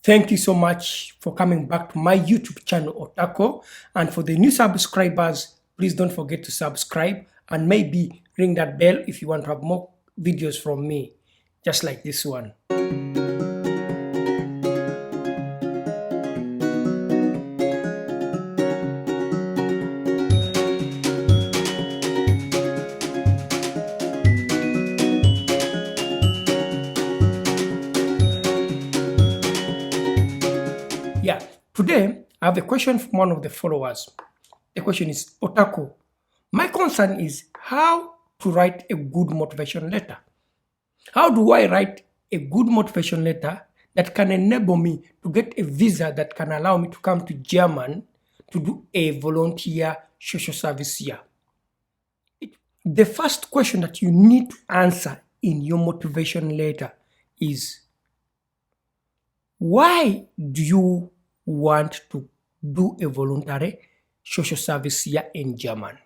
Thank you so much for coming back to my YouTube channel, Otako. And for the new subscribers, please don't forget to subscribe and maybe ring that bell if you want to have more videos from me, just like this one. Yeah, today I have a question from one of the followers. The question is, Otako, my concern is how to write a good motivation letter. How do I write a good motivation letter that can enable me to get a visa that can allow me to come to Germany to do a volunteer social service year? The first question that you need to answer in your motivation letter is, why do you want to do a voluntary social service year in Germany?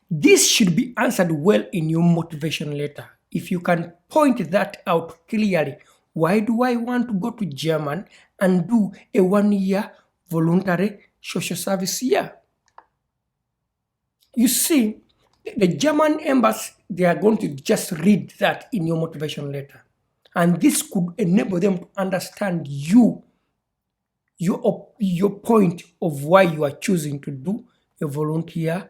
This should be answered well in your motivation letter. If you can point that out clearly, why do I want to go to Germany and do a 1-year voluntary social service year? You see, the German embassy, they are going to just read that in your motivation letter. And this could enable them to understand your point of why you are choosing to do a volunteer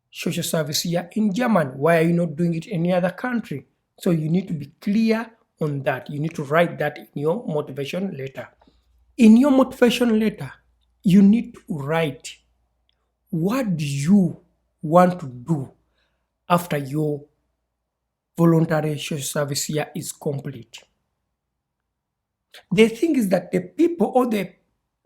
social service year in Germany. Why are you not doing it in any other country? So you need to be clear on that. You need to write that in your motivation letter. In your motivation letter, you need to write, what do you want to do after your voluntary social service year is complete? The thing is that the people or the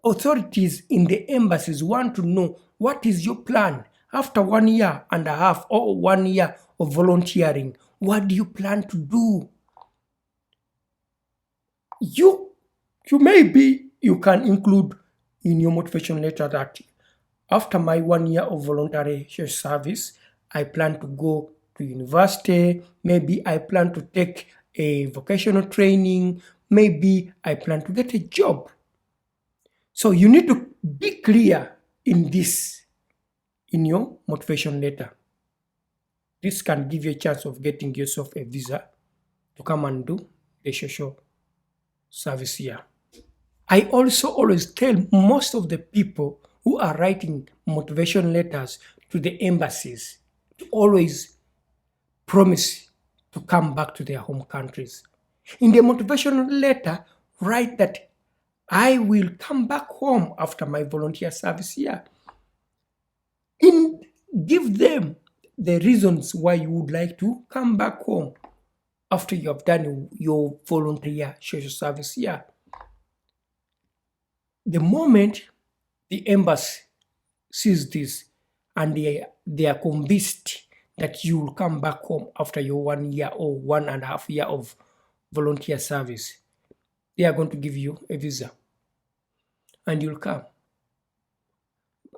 authorities in the embassies want to know, what is your plan after 1.5 years or 1 year of volunteering? What do you plan to do? You can include in your motivation letter that after my 1 year of voluntary social service, I plan to go to university. Maybe I plan to take a vocational training. Maybe I plan to get a job. So you need to be clear in this, in your motivation letter. This can give you a chance of getting yourself a visa to come and do the social service year. I also always tell most of the people who are writing motivation letters to the embassies to always promise to come back to their home countries. In the motivation letter, write that I will come back home after my volunteer service year. Give them the reasons why you would like to come back home after you have done your volunteer social service year. The moment the embassy sees this and they are convinced that you will come back home after your 1 year or 1.5 years of volunteer service, they are going to give you a visa and you'll come.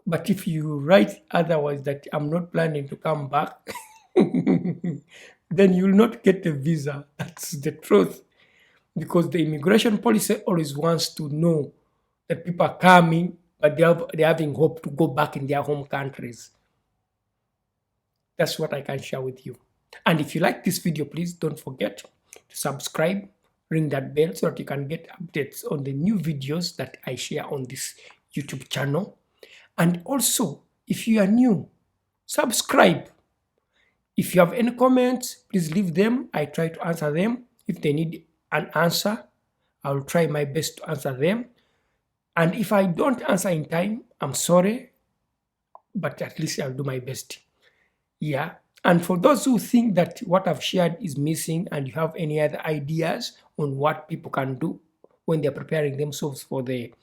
But if you write otherwise, that I'm not planning to come back, then you'll not get a visa. That's the truth. Because the immigration policy always wants to know that people are coming, but they're having hope to go back in their home countries. That's what I can share with you. And if you like this video, please don't forget to subscribe, ring that bell so that you can get updates on the new videos that I share on this YouTube channel. And also, if you are new, subscribe. If you have any comments, please leave them. I try to answer them. If they need an answer, I will try my best to answer them. And if I don't answer in time, I'm sorry, but at least I'll do my best. Yeah. And for those who think that what I've shared is missing and you have any other ideas on what people can do when they're preparing themselves for the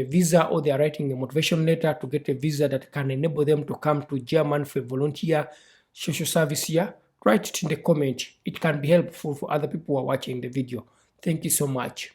visa, or they're writing a motivation letter to get a visa that can enable them to come to Germany for a volunteer social service year, write it in the comment. It can be helpful for other people who are watching the video. Thank you so much.